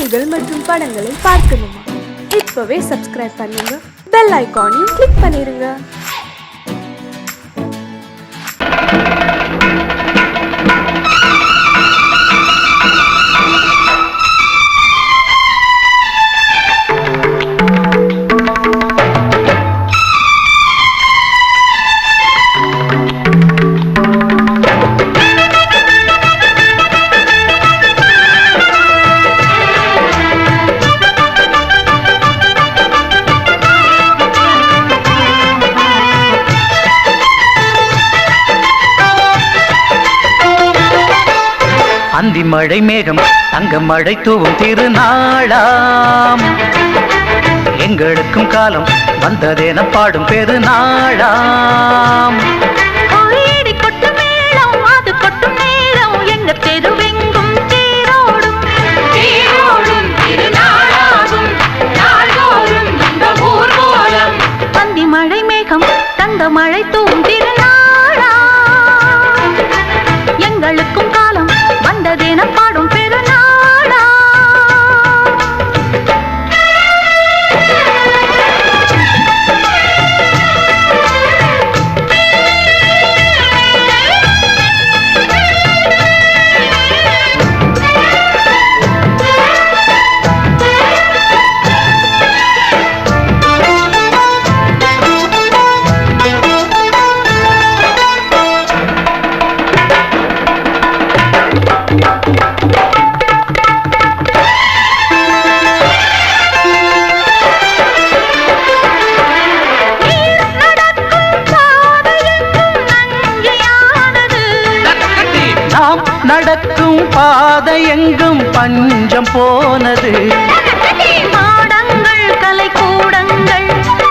பாடல்கள் மற்றும் படங்களை பார்க்கணுமா? இப்பவே சப்ஸ்கிரைப் பண்ணுங்க, பெல் ஐகானையும் கிளிக் பண்ணிருங்க. அந்தி மழை மேகம் தங்க மழை தூவும் திருநாளாம், எங்களுக்கும் காலம் வந்ததென பாடும் பெருநாளாம். கோயிடி கொட்டு மேளம் அது கொட்டும் நேரம் எங்க தெருவெங்கும் தேரோடும் தேரோடும் திருநாளாகும் நாள்தோறும் இந்த ஊர்வலம். அந்தி மழை மேகம் தங்க மழை தூவும் திருநாளாம், எங்களுக்கும் காலம் வந்ததென பாடும் பெருநாளா. நடக்கும் பாதை எங்கும் பஞ்சம் போனது, மாடங்கள் கலை கூடங்கள்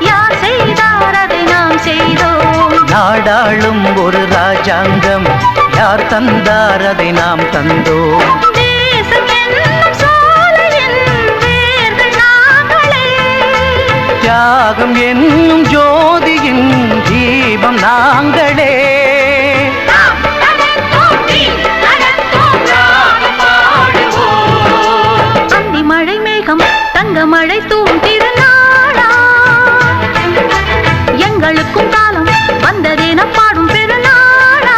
யார் செய்தார் அதை நாம் செய்தோம். நாடாளும் ஒரு ராஜாங்கம் யார் தந்தார் அதை நாம் தந்தோம். தேசம் என்னும் சோலையின் வேர்கள் நாங்களே, தியாகம் என்னும் ஜோதியின் தீபம் நாங்களே. மழை மேகம் தங்க மழை தூவும் திருநாளா, எங்களுக்கும் காலம் வந்ததென பாடும் பெருநாளா.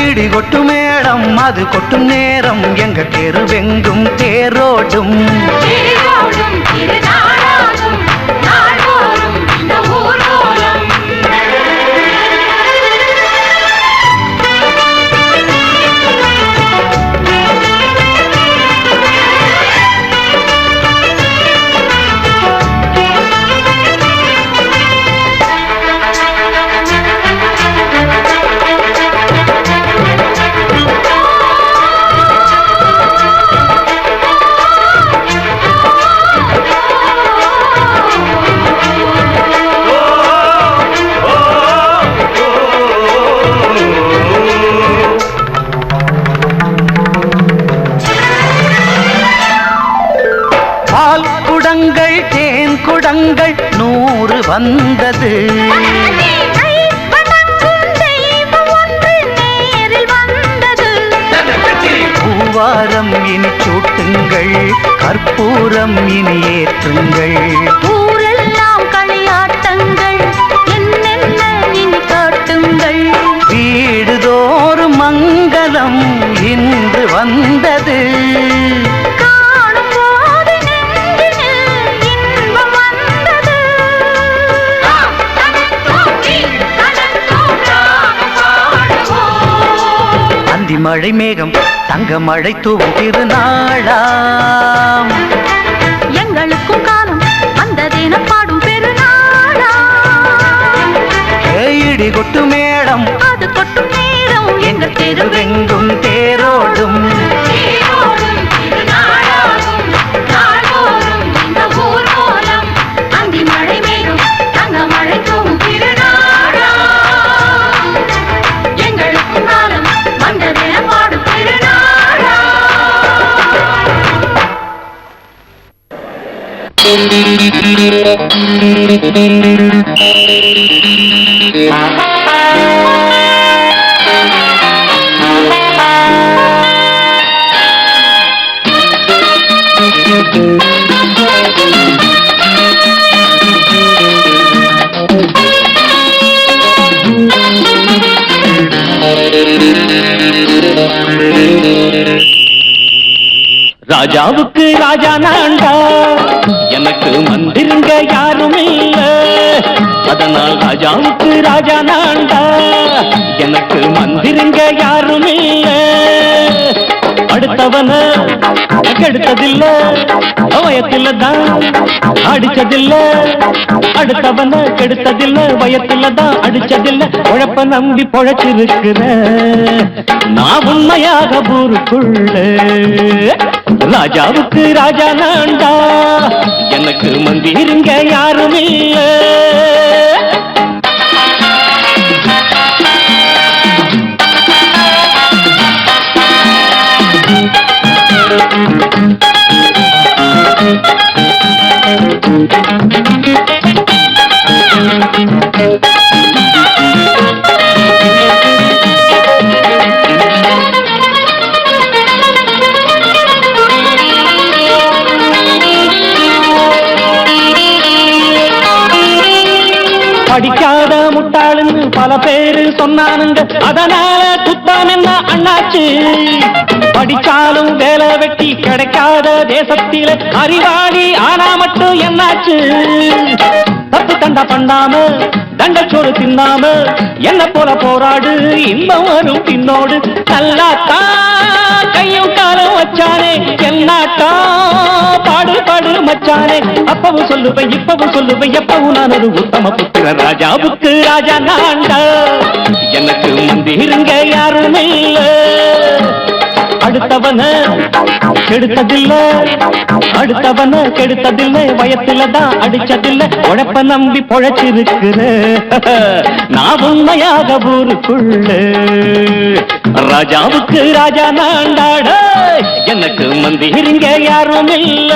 இடி கொட்டு மேடம் அது கொட்டும் நேரம் எங்க தெருவெங்கும் தேரோடும் தேரோடும் திருநாளாகும் நாள்தோறும் இந்த ஊர்வலம். குடங்கள் தேன் குடங்கள் 100 வந்தது, பூவாரம் இனி சூட்டுங்கள் கற்பூரம் இனி ஏற்றுங்கள். ஊரெல்லாம் களியாட்டங்கள் என்னென்ன இனி காட்டுங்கள். வீடுதோறும் மங்களம் இன்று வந்தது, அந்தி மழை மேகம் தங்க மழை தூவும் திருநாளாம், எங்களுக்கும் காலம் வந்ததென பாடும் பெருநாளா. இடி கொட்டு மேடம் அது கொட்டும் நேரம் எங்க தெருவெங்கும் தேரோடும் தேரோடும் திருநாளாகும் நாள்தோறும் இந்த ஊர்வலம். அந்தி மழை மேகம் தங்க மழை தூவும் திருநாளா, எங்களுக்கும் காலம் வந்ததென பாடும் பெருநாளா. ராஜாவுக்கு ராஜா நான்டா, எனக்கு மந்திருங்க யாரும் இல்ல. அதனால் ராஜாவுக்கு ராஜா நான்டா, எனக்கு மந்திருங்க யாரும் இல்ல. அடுத்தவன கெடுத்ததில்ல, வயத்தில தான் அடிச்சதில்ல. அடுத்தவன கெடுத்ததில்ல, வயத்தில தான் அடிச்சதில்ல. உழப்ப நம்பி பொழைச்சிருக்கிற நான் உண்மையாக ஊருக்குள்ள. ராஜாவுக்கு ராஜா நான்டா, எனக்கு மந்திருங்க யாரும் இல்ல. படிக்காத முட்டாளுன்னு பல பேரு சொன்னானுங்க, அதனால குத்தம் என்ன அண்ணாச்சு. படிச்சாலும் வேலை வெட்டி கிடைக்காத தேசத்தில அறிவாளி ஆனா மட்டும் என்னாச்சு. தப்பு தண்டா பண்ணாம தண்டச்சோறு தின்னாம என்ன போல போராடு, இன்பம் வரும் பின்னோடு. நல்லாத்தான் கையும் காலம் வச்சானே, என்னாட்டா பாடு பாடு மச்சானே. அப்பவும் சொல்லுவேன் இப்பவும் சொல்லுவேன், எப்பவும் நான் ஒரு உத்தம புத்திர. ராஜாவுக்கு ராஜா நான்டா, எனக்கு மந்திருங்க யாரும் இல்ல. அடுத்தவன கெடுத்ததில்ல, அடுத்தவன கெடுத்ததில்லை, வயத்தில தான் அடிச்சதில்லை. உழைப்ப நம்பி பொழைச்சிருக்கிற நான் உண்மையாக ஊருக்குள்ள. ராஜாவுக்கு ராஜா நான்டாட, எனக்கு மந்திருங்க யாரும் இல்ல.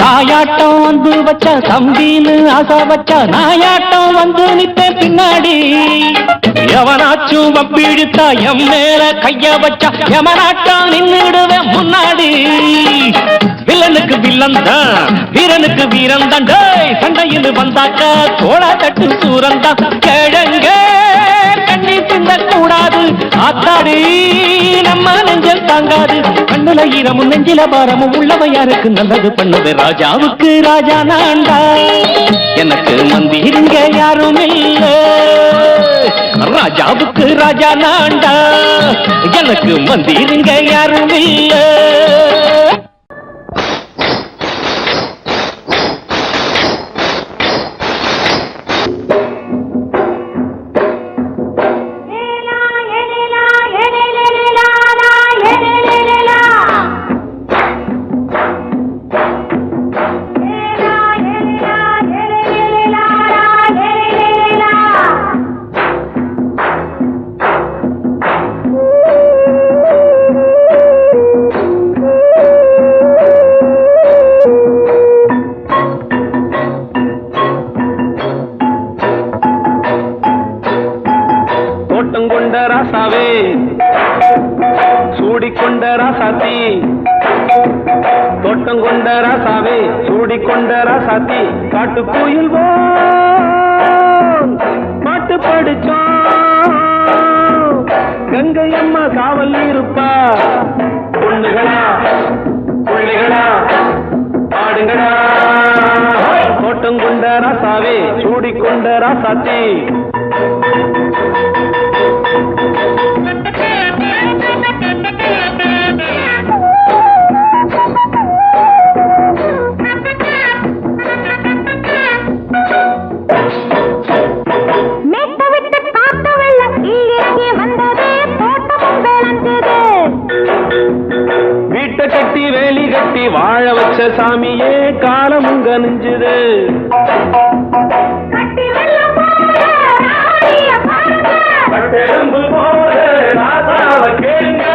தாயாட்டம் வந்து வச்சா தம்பின்னு ஆசா வச்சா, நாயாட்டம் வந்து நிப்பேன் பின்னாடி. எவனாச்சும் வப்பிடித்தா எம் மேல கைய வச்சா, எவனாட்டம் நின்னுடுவேன் முன்னாடி. வில்லனுக்கு வில்லன் தான், வீரனுக்கு வீரன் தான். சண்டையில் வந்தாக்க தோளா தட்டு சூரன் தான். கேளுங்க கண்ணி சிந்த கூடாது, ஆத்தாடி நம்ம நெஞ்சல் தாங்காது. கண்ணுல ஈரமும் நெஞ்சில பாரமும் உள்ளவ யாருக்கு நல்லது பண்ணது. ராஜாவுக்கு ராஜா நான்டா, எனக்கு மந்திருங்க யாரும் இல்ல. ராஜாவுக்கு ராஜா நான்டா, எனக்கு மந்திருங்க யாரும் இல்ல. கொண்ட ராசாவே, சூடிக்கொண்ட ராசாத்தி, தோட்டம் கொண்ட ராசாவே, சூடிக்கொண்ட ராசாத்தி. காட்டு கோயில் பாட்டு படிச்சோம், கங்கை அம்மா காவல் இருப்பா. பொண்ணுகளா பிள்ளைகளா ஆடுங்களா. தோட்டம் கொண்ட ராசாவே, சூடிக்கொண்ட ராசாத்தி. மேட்ட விட்டு காத்த கொஞ்சுது. கட்டெரும்பு போல ராசாவ கேளுங்க.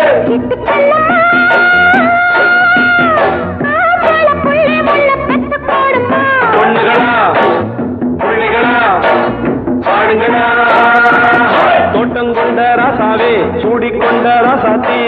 பொண்ணுகளா புள்ளிகளா பாடுங்களா. தோட்டம் கொண்ட ராசாவே சூடிக்கொண்ட ராசாத்தி.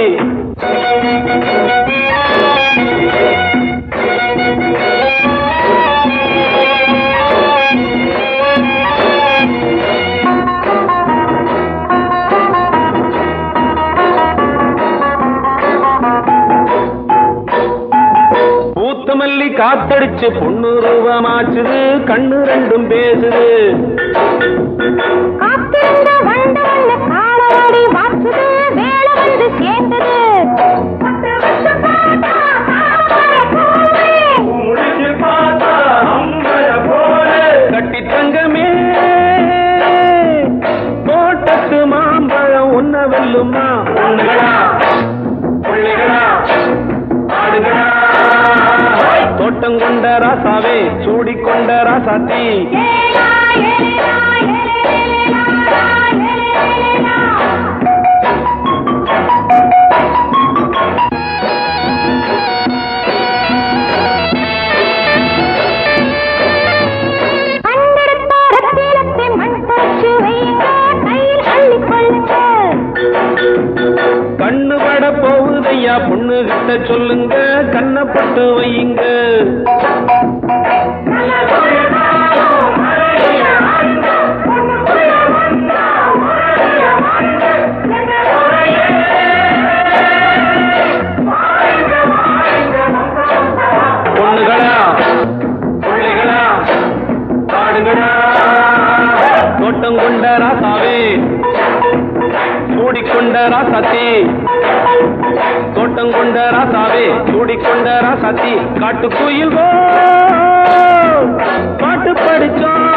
பூத்தமல்லி காத்தடிச்சு பொண்ணு ரூபமாச்சுது. கண்ணு ரெண்டும் பேசுது. கட்டி தங்கமே தோட்டத்து மாம்பழம் உன்ன வெல்லுமா. பொண்ணுகளா புள்ளிகளா ஆடுகளா. தோட்டம் கொண்ட ராசாவே சூடிக்கொண்ட ராசாத்தி. கண்ணு பட போகுதையா பொண்ணு கிட்ட சொல்லுங்க. கண்ணப்பட்டு வையுங்க. பொண்ணுகளா புள்ளிகளா பாடுங்களா. தோட்டம் கொண்ட ராசாவே சூடிக்கொண்ட ராசாத்தி. தோட்டம் கொண்ட ராசாவே சூடிக்கொண்ட ராசாத்தி. காட்டுக்குயில் பாட்டு படிச்சோம்.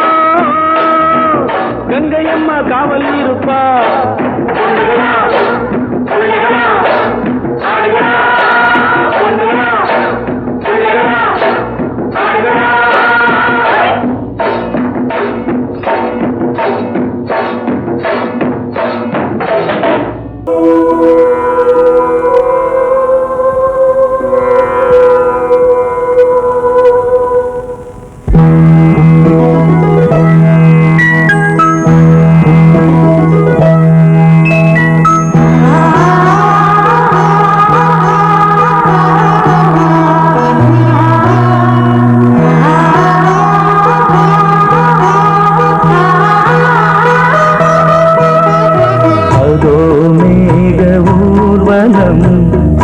கங்கையம்மா காவல் இருப்பா. பொண்ணுகளா புள்ளிகளா ஆடுகளா. பொண்ணுகளா புள்ளிகளா ஆடுகளா.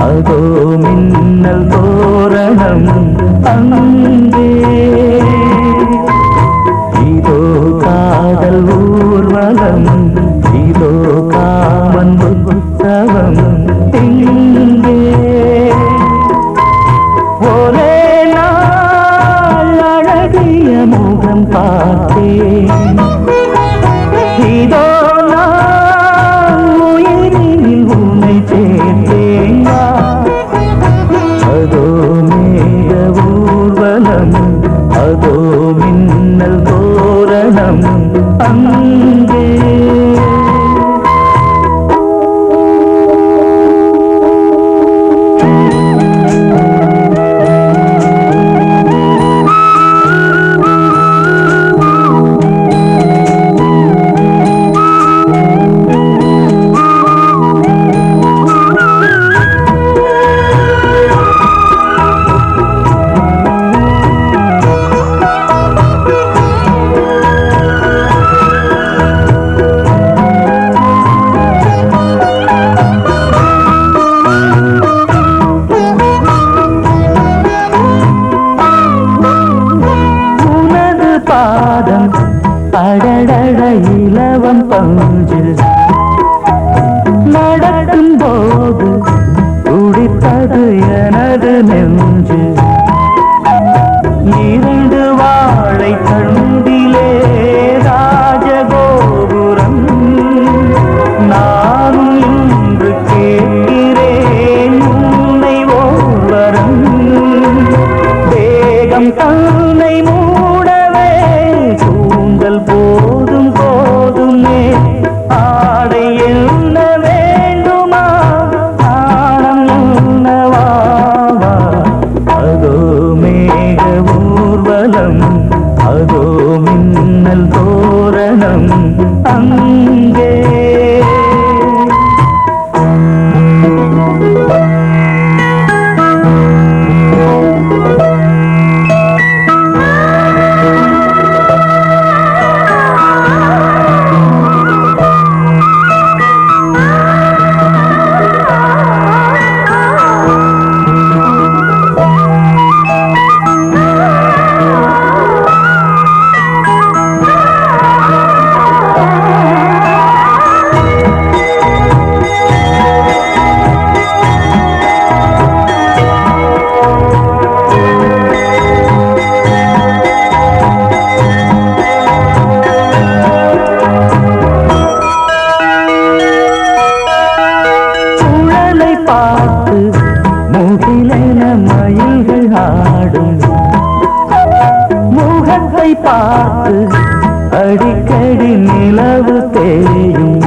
அதோ மின்னல் தோரணம் அங்கே. இதோ காதல் ஊர்வலம். இதோ காமன் உற்சவம் இங்கே. ஒரே நாள் அழகிய முகம் பார்த்தேன். இதோ நான் உயிரில் உன்னை சேர்த்தேன். அதோ மேக ஊர்வலம். அதோ மின்னல் தோரணம் அங்கே. அடடட இலவம் பஞ்சு நடக்கும் போது துடித்தது எனது நெஞ்சு. இரண்டு வாழை தண்டிலே ராஜகோபுரம். நானும் இன்று கேட்கிறேன் உன்னை ஓர்வரம். வேகம் தன்னை ஊர்வலம் அங்கே. பார்த்து அடிக்கடி நிலவு தேயும்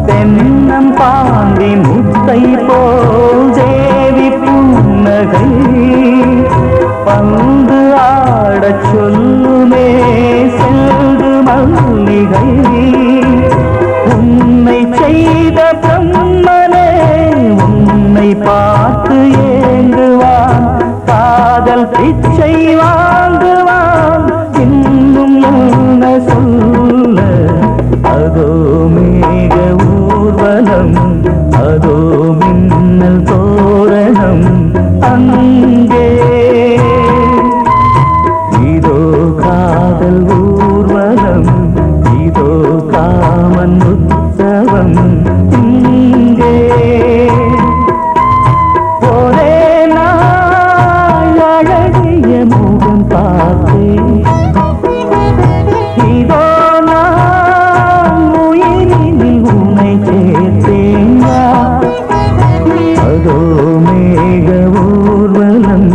தென்னம் பாண்டி முத்தை போல் தேவி புன்னகை பந்து ஆடச் சொல்லுமே செல்கு மல்லிகை. உன்னை செய்த பிரம்மனே உன்னை பார்த்து ஏங்குவான் காதல் பிச்சை வாங்குவான் இன்னும் என்ன சொல்ல. அதோ மேக ஊர்வலம் அதோ மின்னல் தோரணம் அங்கே. இதோ காதல் ஊர்வலம் இதோ காமன் உற்சவம் இங்கே. ஒரே நாள் அழகிய முகம் பார்த்தேன் இதோ நான் உயிரினில் உன்னை சேர்த்தேன். அதோ மேக ஊர்வலம்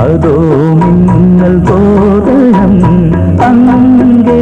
அதோ மின்னல் தோரணம் அங்கே.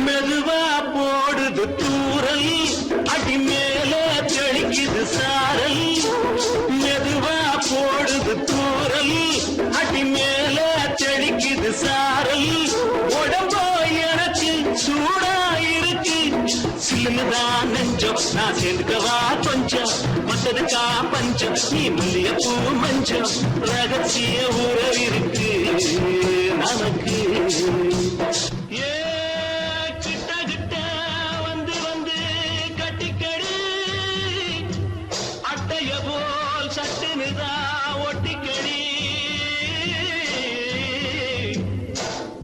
மெதுவா போடுது தூரல் அடி மேல தெளிக்குது சாரல். மெதுவா போடுது தூரல் அடி மேல தெளிக்குது சாரல். உடம்போ எனக்கு சூடா இருக்கு சில்லுதான் நெஞ்சம் நான் சேர்ந்துக்கவா கொஞ்சம் மத்ததுக்கா பஞ்சம் நீ மல்லிய பூ மஞ்சம் ரகசிய உறவிருக்கு நமக்கு.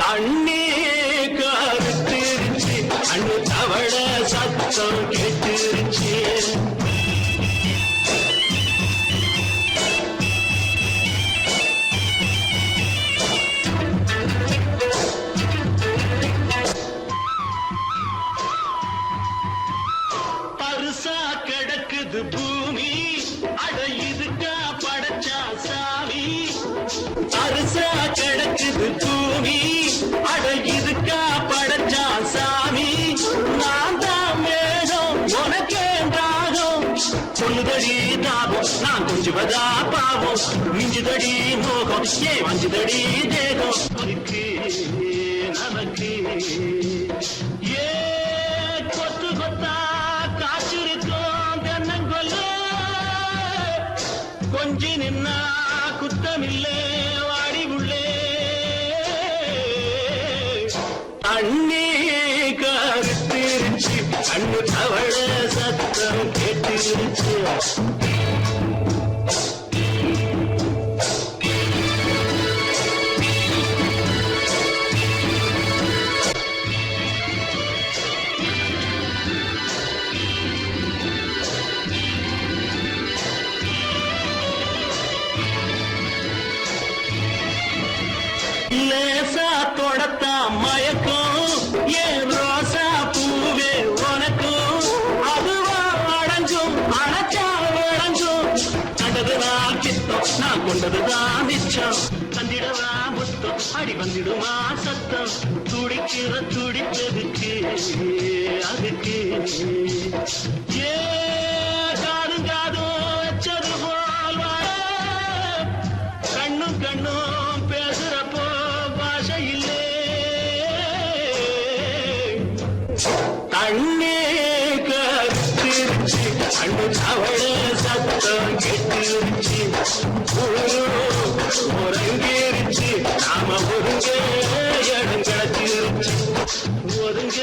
அண்ணே கருத்திருச்சு அண்ணு தவள சத்தம் கேட்டுருச்சு. நான் கொஞ்சுவதா பாவம் மிஞ்சுதடி மோகம் ஏ வஞ்சுதடி தேகம் நமக்கு ஏ கொத்து கொத்தா காற்றிருக்கும் தென்னங்கொல்ல கொஞ்சி நின்னா குத்தமில்லே வாடி உள்ளே அண்ணே கருத்திருச்சு கண்ணு தவள சத்தம் கேட்டிருச்சு லேசா தொடத்தா மயக்கும் ஏன் ரோசா பூவே உனக்கும் அதுவா அடைஞ்சும் அணைச்சா விளைஞ்சும் கண்டதுதான் கித்தம் நான் கொண்டதுதான் மிச்சம் தந்திடவா முத்தம் அடி வந்திடுமா சத்தம் துடிக்கிற துடிப்பதுக்கு அதுக்கு ஏ காதும் காதும் வச்சது போல் வாழ கண்ணும் கண்ணும் பேசுறப்போ பாஷை இல்லே தண்ணே கருத்திருச்சு கண்ணு தவள சத்தம் கெட்டிருச்சு ஒருங்கிருச்சு நாம ஒருங்க இடம் கிடச்சிருச்சு ஒதுங்க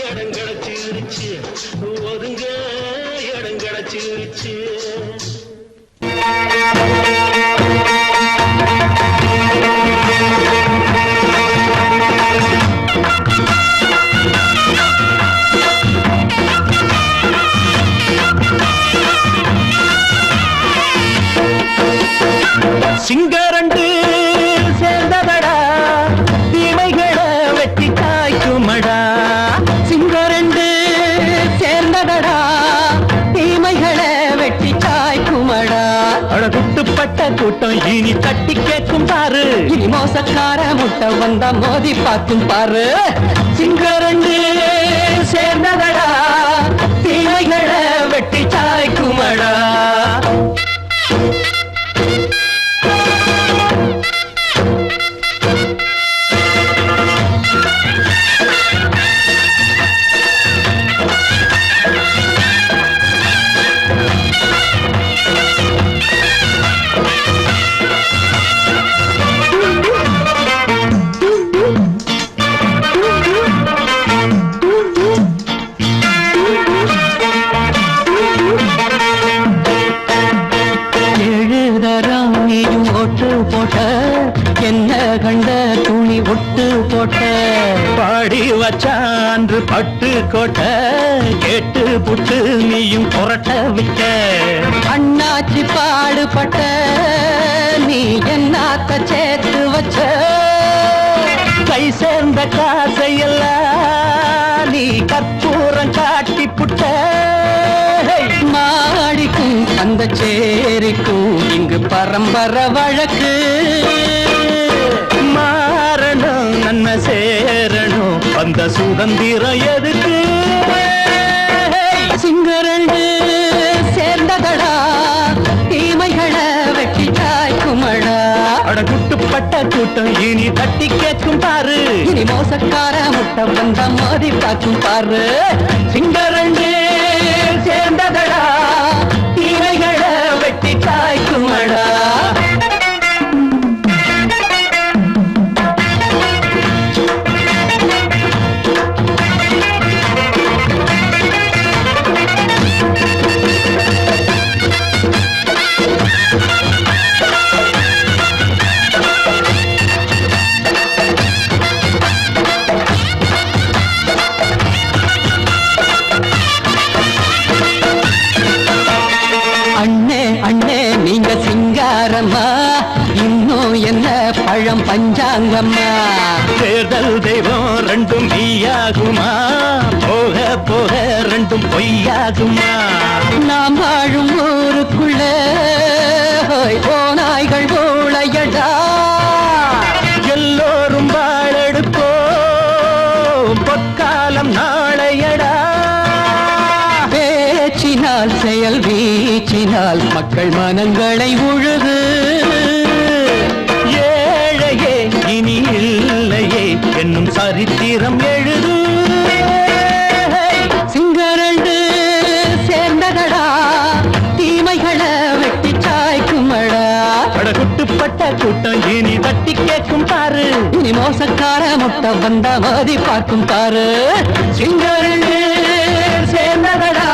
இடம் கிடச்சிருச்சு ஒதுங்க இடம் கிடச்சிருச்சு சிங்கரண்டு சேர்ந்ததடா தீமைகளை வெட்டி காய்க்குமடா சிங்கரண்டு சேர்ந்ததடா தீமைகளை வெட்டி காய்க்குமடா அழகுட்டுப்பட்ட கூட்டம் இனி தட்டி கேட்கும் பாரு இனி மோசக்கார முட்டை வந்தா மோதி பார்க்கும் பாரு சிங்கரண்டு சேர்ந்ததடா தீமைகளை வெட்டி காய்க்குமடா என்ன கண்ட துணி ஒட்டு போட்ட பாடி வச்சான்று பட்டு கோட்ட கேட்டு புட்டு நீயும் புரட்ட விட்ட அண்ணாச்சி பாடுபட்ட நீ என்னாத்த சேர்த்து வச்ச கை சேர்ந்த காசையெல்லாம் நீ கற்பூரம் காட்டி புட்ட மாடிக்கும் அந்த சேரிக்கும் இங்கு பரம்பரை வழக்கு மாறணும் நன்மை சேரணும் அந்த சுதந்திரம் எதுக்கு சிங்கரண்டு சேர்ந்ததடா தீமைகளை வெட்டி காய்க்குமடா அடகுட்டுப்பட்ட கூட்டம் இனி தட்டி கேட்கும் பாரு இனி மோசக்கார முட்டை வந்தா மோதி பார்க்கும் பாரு சிங்கரண்டு சேர்ந்ததடா தீமைகளை வெட்டி காய்க்குமடா இன்னும் என்ன பழம் பஞ்சாங்கம்மா தேர்தல் தெய்வம் ரெண்டும் மெய்யாகுமா போக போக ரெண்டும் பொய்யாகுமா நாம் வாழும் ஊருக்குள்ள போனாய்கள் ஊழையடா எல்லோரும் வாழெடுப்போ பொற்காலம் நாளையடா பேச்சினால் செயல் வீச்சினால் மொழியால் மக்கள் மனங்களை உழுது. ஏழையே இனி இல்லையே என்னும் சரித்திரம் எழுது. சிங்கரண்டு சேர்ந்ததடா தீமைகளை வெட்டி சாய்க்குமடா. குட்டுப்பட்ட கூட்டம் இனி தட்டி கேட்கும் பாரு. இனி மோசக்கார முட்டை வந்த மதி பார்க்கும் பாரு. சிங்கரண்டு சேர்ந்ததடா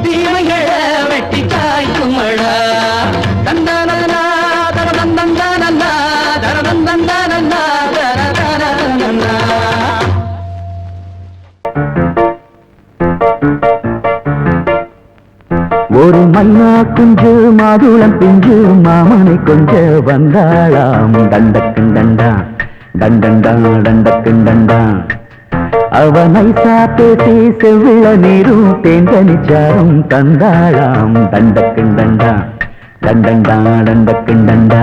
தீமைகளை வெட்டி காய்க்குமடா. தந்தானனா தரதந்தந்தானன்னா தரதந்தந்தானன்னா தரதந்தந்தானன்னா. ஒரு மைனா குஞ்சு மாதுளம் பிஞ்சு மாமனை கொஞ்ச வந்தாளாம். தண்டக்குண்டண்டா தண்டண்டா தண்டக்குண்டண்டா. அவனை பேசி செவ்விள நீரும் தேங்கனிச்சாரும் தந்தாளாம். தண்டக்குண்டண்டா தண்டண்டா தண்டக்குண்டண்டா.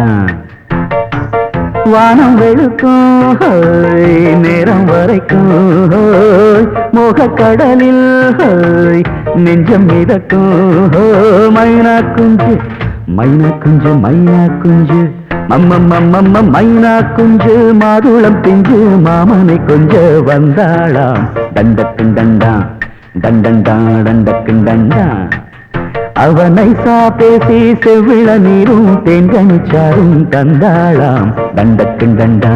வானம் வெளுக்கும் நேரம் வரைக்கும் மோகக்கடலில் நெஞ்சம் மிதக்கும். மைனா குஞ்சு மைனா குஞ்சு மைனா குஞ்சு மம்மம்மம்மம்ம மைனா குஞ்சு மாதுளம் பிஞ்சு மாமனை கொஞ்ச வந்தாளாம். தண்டக்குண்டண்டா தண்டண்டா தண்டக்குண்டண்டா. அவனை பேசி செவ்விள நீரும் தேங்கனிச்சாரும் தந்தாளாம். தண்டக்குண்டண்டா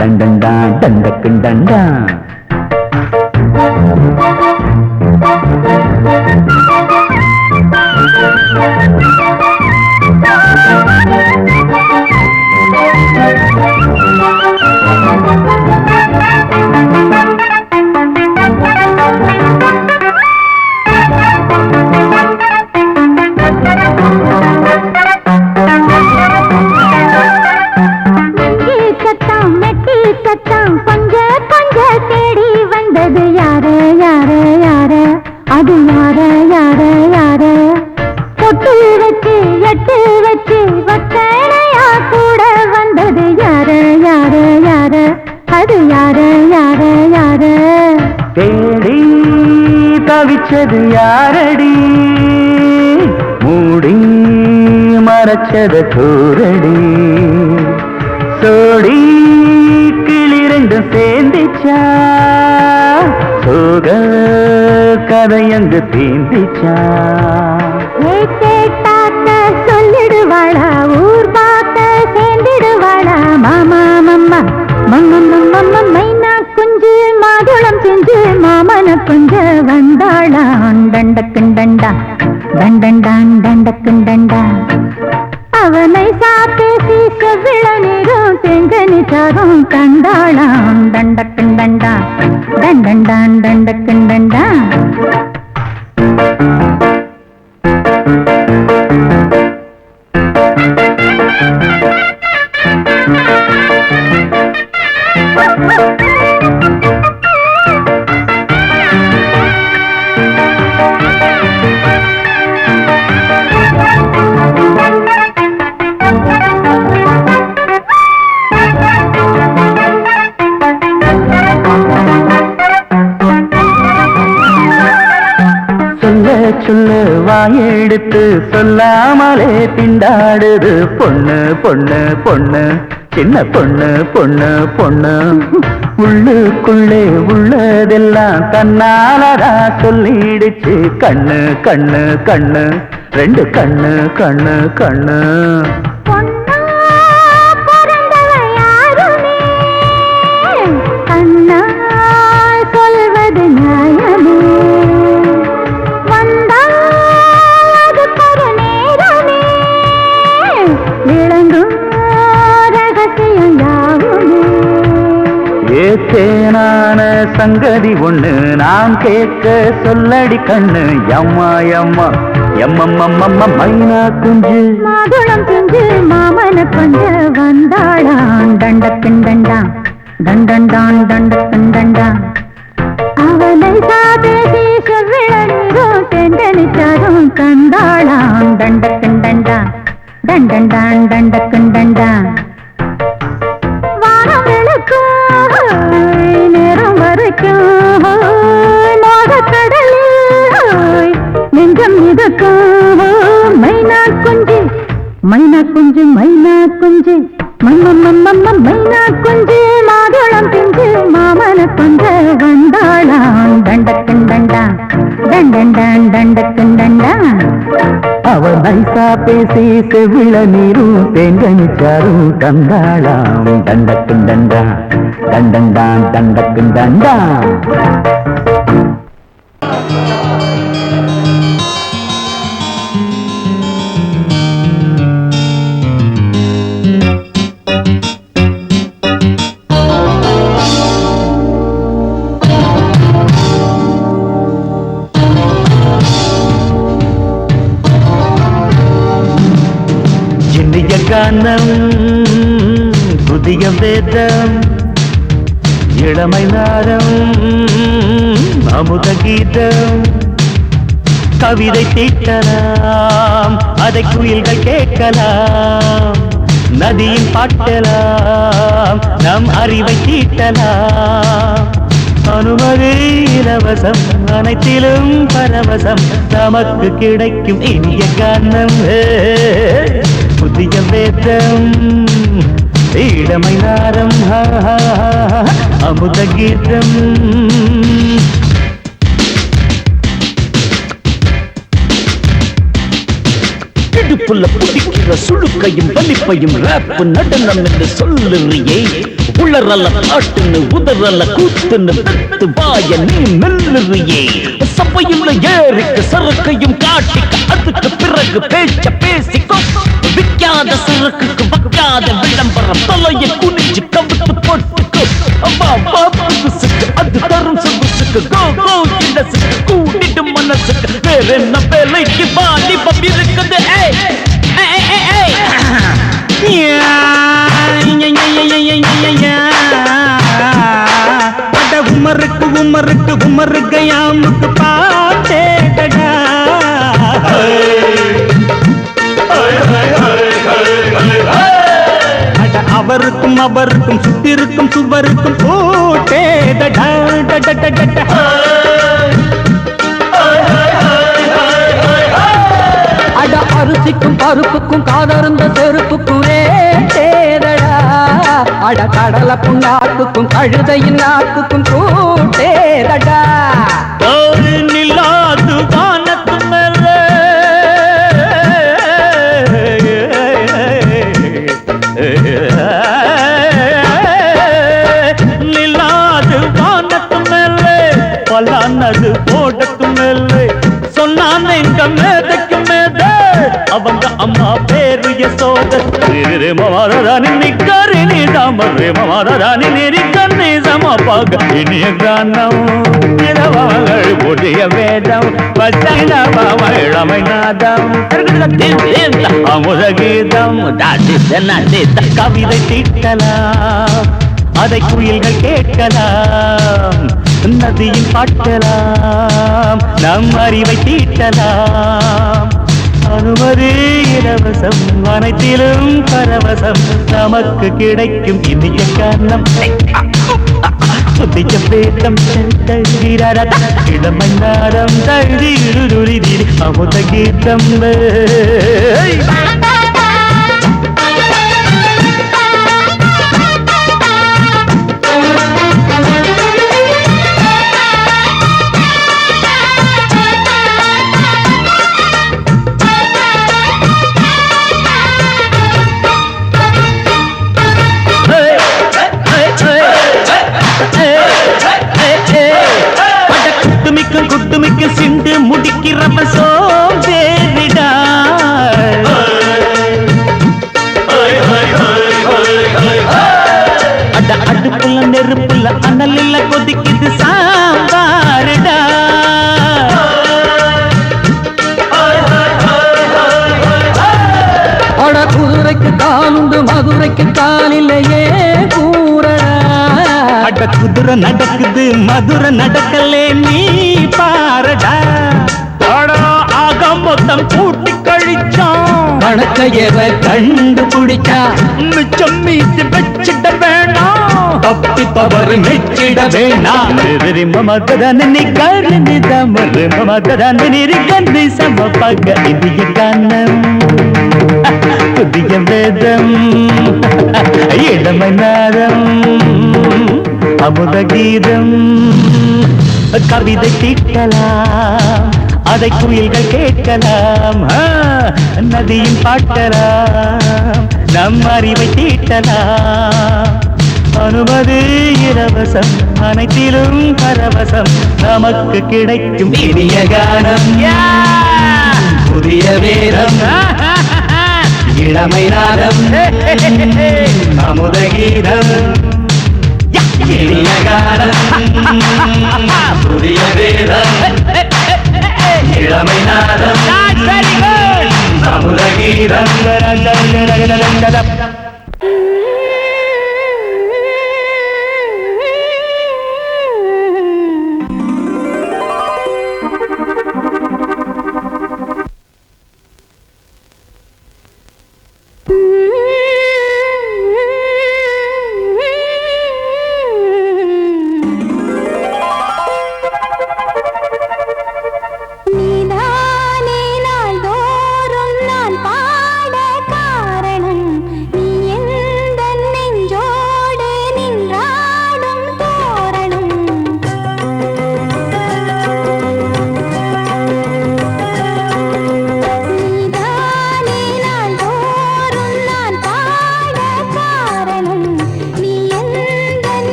தண்டண்டா தண்டக்குண்டண்டா. தேடி தவிச்சது யாரடி மூடி மறைச்சது கூரடி. சோடி கிளிரண்டு சேர்ந்திச்சா சோக கதையங்கு தீந்திச்சா. கேட்டாக்க சொல்லிடுவாளா ஊர் பார்த்த சேர்ந்திடுவாளா. மாமா மம்மா மம்மம்மம்ம மைனா குஞ்சு மாதுளம் செஞ்சு மாமன கொஞ்ச வந்தாளாம். தண்டக்குண்டண்டா தண்டண்டான் தண்டக்குண்டண்டா. அவனை பேசி செவ்விள நீரும் தெங்கனிச்சாரும் தந்தாளாம். தண்டக்குண்டண்டா தண்டண்டான் தண்டக்குண்டண்டா. சொல்ல வாயெடுத்து சொல்லாமலே திண்டாடுது பொண்ணு பொண்ணு பொண்ணு சின்ன பொண்ணு பொண்ணு பொண்ணு. உள்ளுக்குள்ளே உள்ளதெல்லாம் தன்னாலதா சொல்லிடுச்சு. கண்ணு கண்ணு கண்ணு ரெண்டு கண்ணு கண்ணு கண்ணு. சொல்வது நியாயமே ஏத்தேனான சங்கதி ஒண்ணு நான் கேட்க சொல்லடி கண்ணு. எம்மா எம்மா எம்மம்மம்மம்ம மைனா குஞ்சு மாதுளம் செஞ்சு மாமன கொஞ்ச வந்தாளாம். தண்டக்குண்டண்டா தண்டண்டான் தண்டக்குண்டண்டா. அவனை பேசி செவ்விள நீரும் தெண்டனிச்சாரும் தந்தாளாம். தண்டக்குண்டண்டா தண்டண்டான் தண்டக்குண்டண்டா. வானம் வெளுக்கும் நேரம் வரைக்கும் மோகக்கடலில் நெஞ்சம் மிதக்கும் நைசா பேசி செவிள நீரும் தேங்கனிச்சாரும் தந்தாளாம் தண்டக்கும் தண்டா தண்டண்டான் தண்டக்கும் தண்டா. கானம் புதிய வேதம் இளமை நாரம் அமுத கீதம் கவிதை தீட்டலாம் அதை குயில்கள் கேட்கலாம் நதியின் பாட்டலாம் நம் அறிவை தீட்டலாம் அனுமதி இலவசம் அனைத்திலும் பரவசம் நமக்கு கிடைக்கும் இனிய கானம் புதிய வேதம் இளமை நாரம் அமுத கீதம். இடுப்புள்ள புடிக்கிற சுழுக்கையும் வலிப்பையும் ராப்பு நடனம் என்று சொல்லுறியே உளரல்ல பாட்டுன்னு உதறல்ல கூத்துன்னு தத்து வாய நீ மெல்லுறியே சபையுள்ள ஏறிக்கு சரக்கையும் காட்டிக்க அதுக்கு பிறகு பேச்ச பேசிக்கோ விற்காத சரக்குக்கு வைக்காத விளம்பரம் தலையை குனிஞ்சு கவித்து போட்டுக்கோ அது தரும் சொகுசுக்கு கோ கோ இண்டசுக்கு கூட்டிட்டு மனசுக்கு வேற என்ன வேலைக்கு வாலிபம் இருக்குது. உமருக்கு உமருக்கு உமருக்கு யாமுக்கு பாட்டேடா அவருக்கும் அவருக்கும் சுத்திருக்கும் சுவருக்கும் போட்டேடா. அட அரிசிக்கும் பருப்புக்கும் காதருந்த செருப்புக்கும் ரேடா. அட கடலை புண்ணாக்குக்கும் கழுதையின் நாக்குக்கும் கூட்டேடா. நில்லாது வானத்து மேல நில்லாது வானத்து மேல பலானது போடத்து மேல சொன்னான் எங்க மேதைக்கு மேத அவங்க அம்மா பேரு யசோத மாதாராணி நிக்கரி நீதாம மாதாராணி நெறிக்கண்ணி சமப்பாக இனிய கானம் இளவங்கள் புதிய வேதம் இளமை நாதம் அமுத கீதம் கவிதை தீட்டலாம் அதை குயில்கள் கேட்கலாம் நதியில் பாட்டலாம் நம் அறிவை தீட்டலாம் அனுமதி இலவசம் அனைத்திலும் பரவசம் நமக்கு கிடைக்கும் இனிய காரணம் புதிய வேதம் இளமை நாரம் தழுதி அமுத கீதம். குட்டுமிக்க சிண்டு முடிக்கிறப்ப சோம்பேறிடா. அட அடுப்புல நெருப்புல அனலில் கொதிக்குது சாம்பாருடா. அட குதிரைக்கு காலுண்டு மதுரைக்கு காலிலேயே கூறடா. அட குதிரை நடக்குது மதுரை நடக்கலே நீ பாரடா. ஆக மொத்தம் கூட்டி கழிச்சான் கணக்கையவ கண்டுபிடிச்சா மிச்சம் மீது வச்சிட வேணாம் தப்பி தவறு மெச்சிட வேணாம். மமதனி கருணி தமறு மமதனி கண்ணி சமப்பக இந்திய கானம் புதிய வேதம் இளமை நாதம் அமுத கீதம் கவிதை தீட்டலாம் அதை குயில்கள் கேட்கலாம், நதியின் பாட்டலாம், நம் அறிவை தீட்டலாம். அனுமதி இலவசம், அனைத்திலும் பரவசம், நமக்கு கிடைக்கும் இனிய கானம், புதிய வேதம், இளமை நாதம், அமுத கீதம், இனிய கானம், புதிய வேதம், இளமை நாதம், அமுத கீதம்.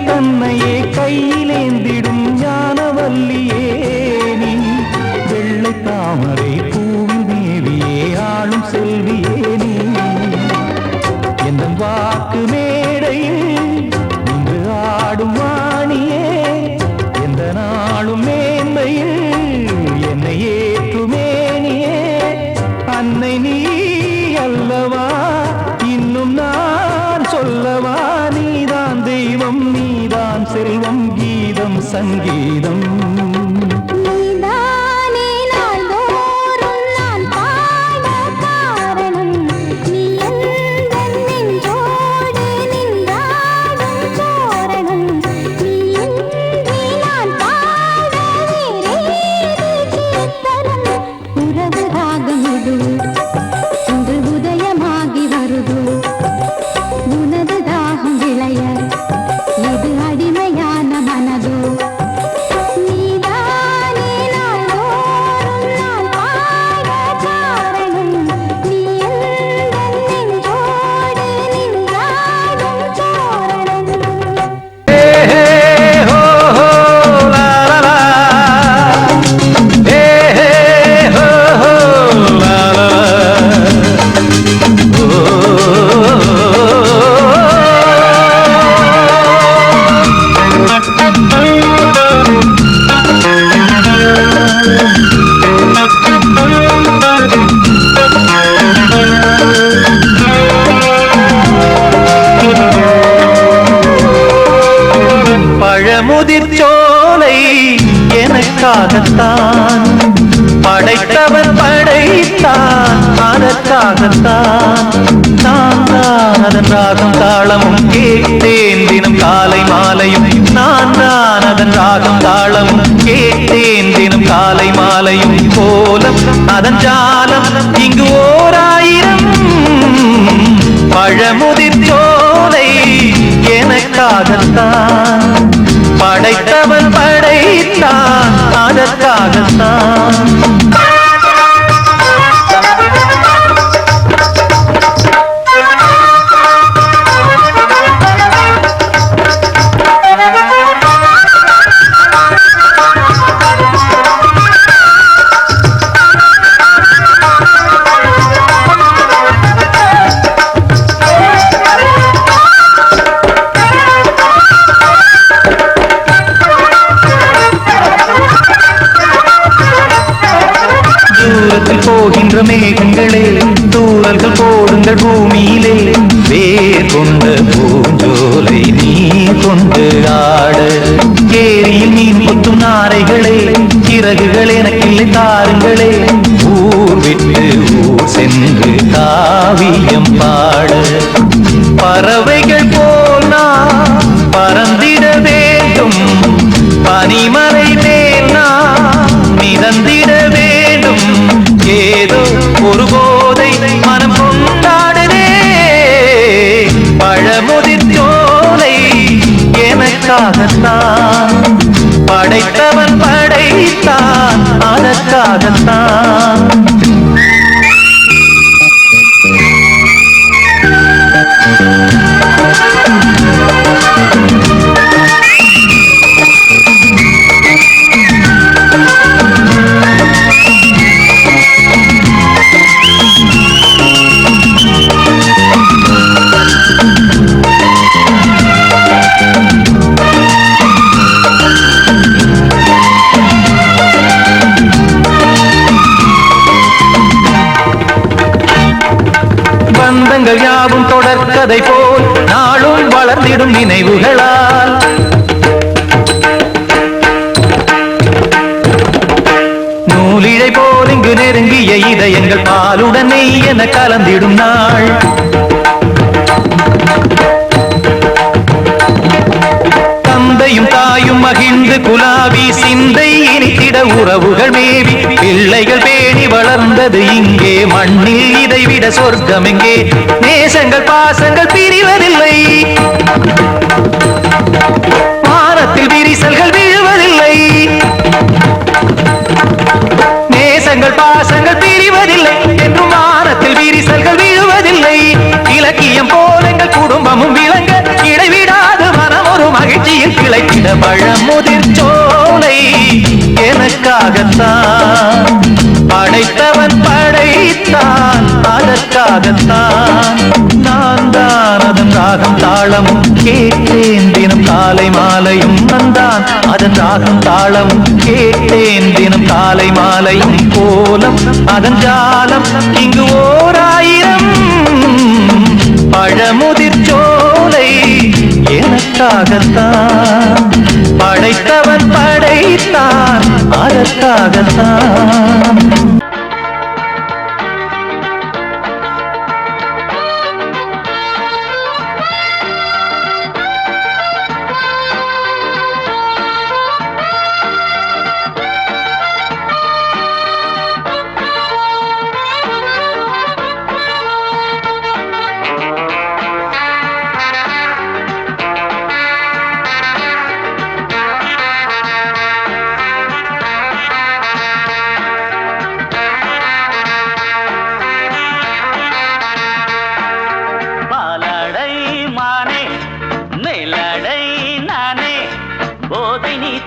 தன்னையே கையிலேந்திடும் ஞானவல்லியே நீ, வெள்ளை தாமரை பூவில் மேவியே ஆளும் செல்வியே நீ, எந்த வாக்கு மேடையில் இன்று ஆடும் வாணியே, எந்த நாளும் மேன்மையில் என்னை ஏற்றுமேனியே, அன்னை நீ அல்லவா இன்னும் நான் சொல்லவா, நீதான் தெய்வம் நீதான் செல்வம் கீதம் சங்கீதம். நீதானே நாள்தோறும் நான் சோலை எனக்காகத்தான் படைத்தவன் படைத்தான் அதற்காகத்தான் நான் தான் அதன் ராகம் தாளமும் கேட்டேன் தினம் காலை மாலையும் நான் தான் அதன் ராகம் தாளமும் கேட்டேன் தினம் காலை மாலையும் கோலம் அதன் ஜாலம் இங்கு ஓராயிரம் பழமுதிர் சோலை எனக்காகத்தான் படைத்தவன் படைத்தான் அதற்காகத்தான் போகின்ற மேகங்களே தூரல்கள் போடுங்கள் பூமியிலே வேர் கொண்ட பூஞ்சோலை நீ கொண்டு ஆட ஏரியில் மீன் கொத்தும் நாரைகளே சிறகுகள் எனக்கில்லை தாருங்களே ஊர் விட்டு ஊர் சென்று காவியம் பாட பறவைகள் போல் நான் பறந்திட வேண்டும் பனிமலை மேல் நான் மிதந்திட வேண்டும் ஏதோ ஒரு போதை மனம் கொண்டாடுதே பழமுதிர் சோலை எனக்காகத்தான் படைத்தவன் படைத்தான் அதற்காகத்தான் பந்தங்கள் யாவும் தொடர்கதை போல் நாளும் வளர்ந்திடும் நினைவுகளால் நூலிழை போல் இங்கு நெருங்கிய இதயங்கள் பாலுடன் நெய் என கலந்திடும் நாள் தந்தையும் தாயும் மகிழ்ந்து குலாவி சிந்தை இனித்திட உறவுகள் மேவி பிள்ளைகள் பேணி வளர்ந்தது இங்கே மண்ணில் இதைவிட சொர்க்கம் எங்கே நேசங்கள் பாசங்கள் பிரிவதில்லை வானத்தில் விரிசல்கள் விழுவதில்லை நேசங்கள் பாசங்கள் பிரிவதில்லை என்றும் வானத்தில் விரிசல்கள் விழுவதில்லை இலக்கியம் போல எங்கள் குடும்பமும் விளங்க இடைவிடாது மனம் ஒரு மகிழ்ச்சியில் கிளைத்திட பழமுதிர் சோலை எனக்காகத்தான் படைத்தவன் படைத்தான் அதற்காகத்தான் நான் தான் அதன் ராகம் தாளமும் கேட்டேன் தினம் காலை மாலையும் நான் அதன் ராகம் தாளமும் கேட்டேன் தினம் காலை மாலையும் கோலம் அதன் ஜாலம் இங்கு ஓராயிரம் பழமுதிர் சோலை எனக்காகத்தான் படைத்தவன் படைத்தான் அதற்காகத்தான்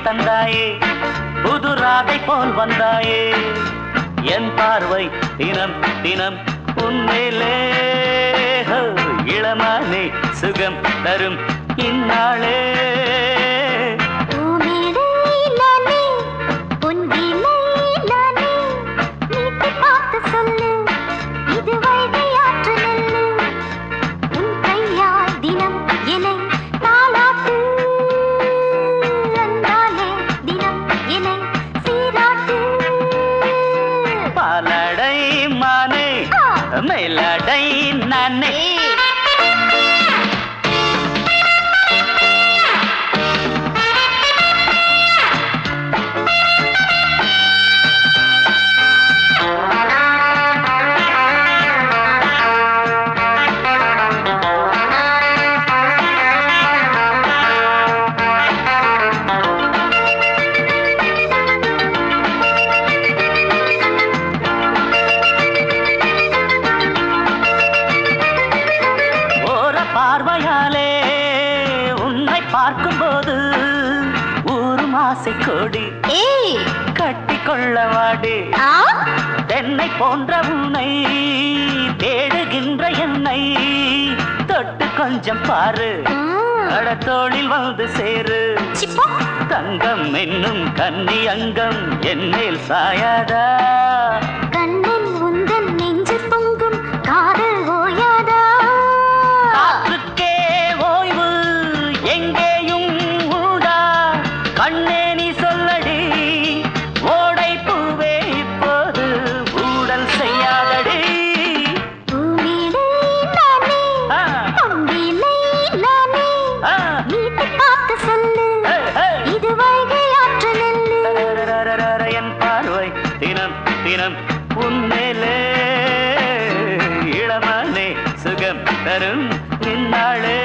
தந்தாயே புது ராதை போல் வந்தாயே என் பார்வை தினம் தினம் உன்மேலே இளமானே சுகம் தரும் இந்நாளே தினம் என்னை தாலாட்டு அந்தாலே மேலடை நானே பார்வையாலே உன்னை பார்க்கும்போது ஊரு மாசை கொடி கட்டி கொள்ளவாடி தென்னை போன்ற உன்னை தேடுகின்ற என்னை தொட்டு கொஞ்சம் பாரு கடத்தோளில் வந்து சேரு தங்கம் என்னும் கன்னி அங்கம் என் மேல் சாயாதா கண்ணன் உந்தன் நெஞ்சு பொங்கும் காதல் ஓயாதா கண்ணே நீ சொல்லடி ஓடை பூவே இப்போது ஊடல் செய்யாதடி பூமியிலே நானே பொங்கிலே நானே வீட்டு பார்த்து சொல்லு இது வைகை ஆற்று நெல்லு என் பார்வை தினம் தினம் உன்மேலே இளமானே சுகம் தரும் நின்னாளே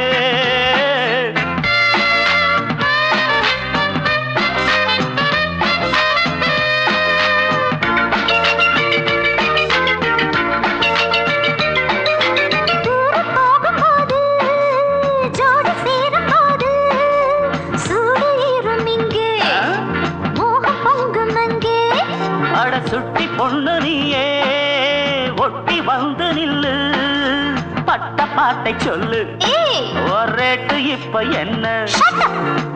சுட்டி பொண்ணு நீயே ஒட்டி வந்து நில்லு பட்ட பாட்டை சொல்லு ஒரேட்டு இப்ப என்ன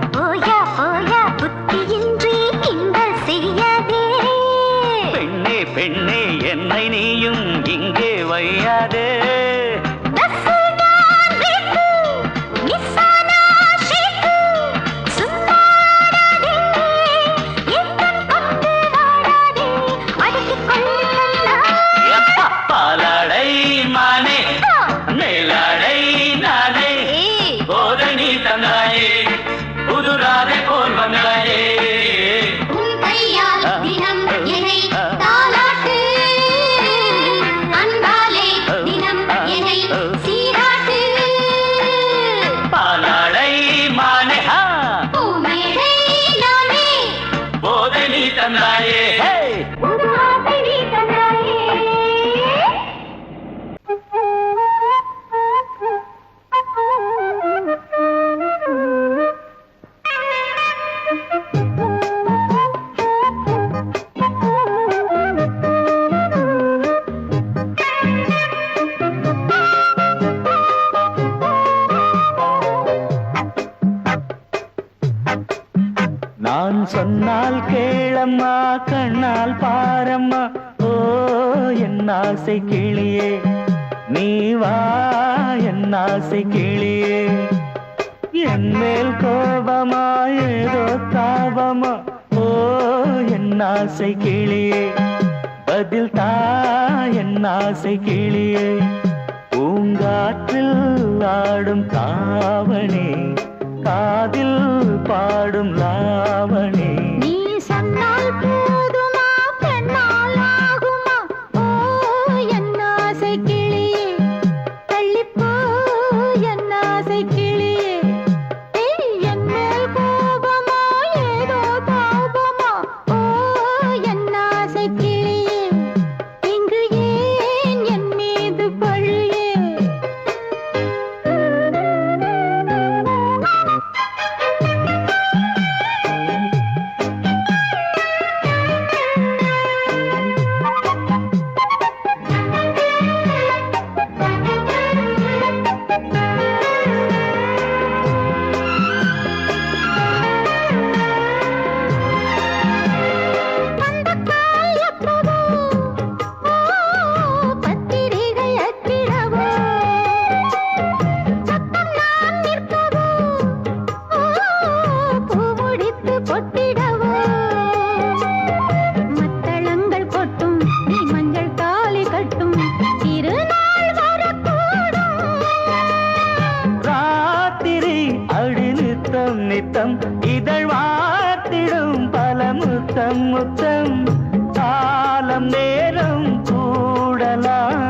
போயா போயா புத்தியின்றி கிண்டல் செய்யாதே பெண்ணே பெண்ணே என்னை நீயும் இங்கே வையாதே பாலாடை மானே மேலாடை நானே போதை நீ தந்தாயே புதுராதை போல் வந்தாயே உன் கையால் தினம் என்னை தாலாட்டு அன்பாலே தினம் என்னை சீராட்டு பாலாடை மானே பூமேடை நானே போதை நீ தந்தாயே புதுராதை நீ தந்தாயே நான் சொன்னால் கேளம்மா கண்ணால் பாரம்மா ஓ என் ஆசை கிளியே நீ வா என் ஆசை கிளியே என் மேல் கோபமா ஏதோ தாபமா ஓ என் ஆசை கிளியே பதில் தா என் ஆசை கிளியே பூங்காற்றில் ஆடும் தாவணி காதில் பாடும் லாவணி நீ சொன்னால் போதுமா பெண்ணால் ஆகுமா ஓ என் ஆசை கிளியே தள்ளிப்போ என் ஆசை கிளியே என் மேல் கோபமா ஏதோ தாபமா ஓ என் ஆசை கிளியே இங்கு ஏன் என் மீது பழியே முத்தம் முத்தம் காலம் நேரம் கூடலாம்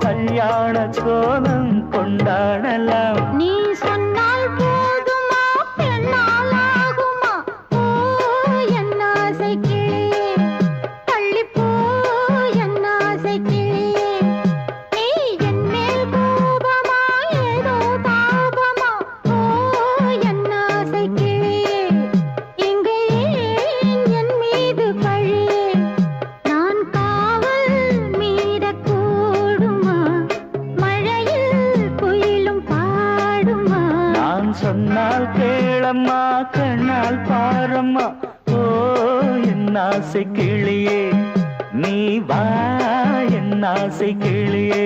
கல்யாண கோலம் கொண்டாடலாம் நீ சொன்னால் போதுமா பெண்ணால் ஆகுமா ஓ என் ஆசை கிளியே தள்ளிப்போ என் ஆசை கிளியே நீ என் மேல் கோபமா ஏதோ தாபமா ஓ என் ஆசை கிளியே இங்கே என் மீது பழியே நான் காவல் மீறக்கூடுமா மழையில் குயிலும் பாடுமா நான் சொன்னால் கேளம்மா கண்ணால் பாரம்மா ஓ என் ஆசை கிளியே நீ வா என் ஆசை கிளியே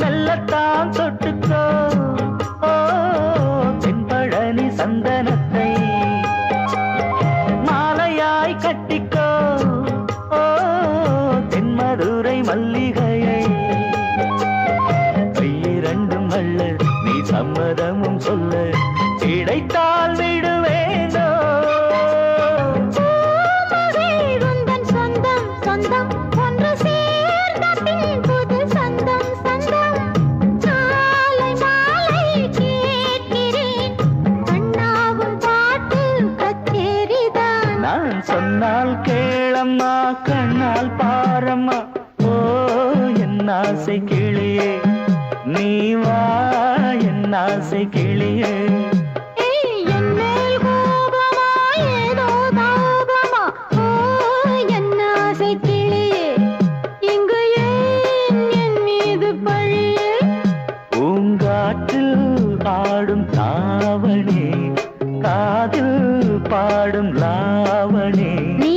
மெல்லத்தான் தொட்டுக்கோ ஓ தென்பழனி சந்தனத்தை மாலையாய் கட்டிக்கோ ஓ தென்மதுரை மல்லிகையை கையிரண்டும் அள்ள நீ சம்மதமும் சொல்ல கிடைத்தால் விடுவேனோ உந்தன் சொந்தம் சொந்தம் ஒன்று சேர்ந்த பின் புது சொந்தம் சொந்தம் காலை மாலை கேட்கிறேன் அண்ணாவும் பாட்டு கச்சேரிதான் நான் சொன்னால் கேளம்மா கண்ணால் பாரம்மா ஓ என் ஆசை கிளியே நீ வா என் ஆசை கிளியே என் மேல் கோபமா ஏதோ தாபமா ஓ என் ஆசை கிளியே இங்கு ஏன் என் மீது பழியே பூங்காற்றில் ஆடும் தாவணி காதில் பாடும் லாவணி நீ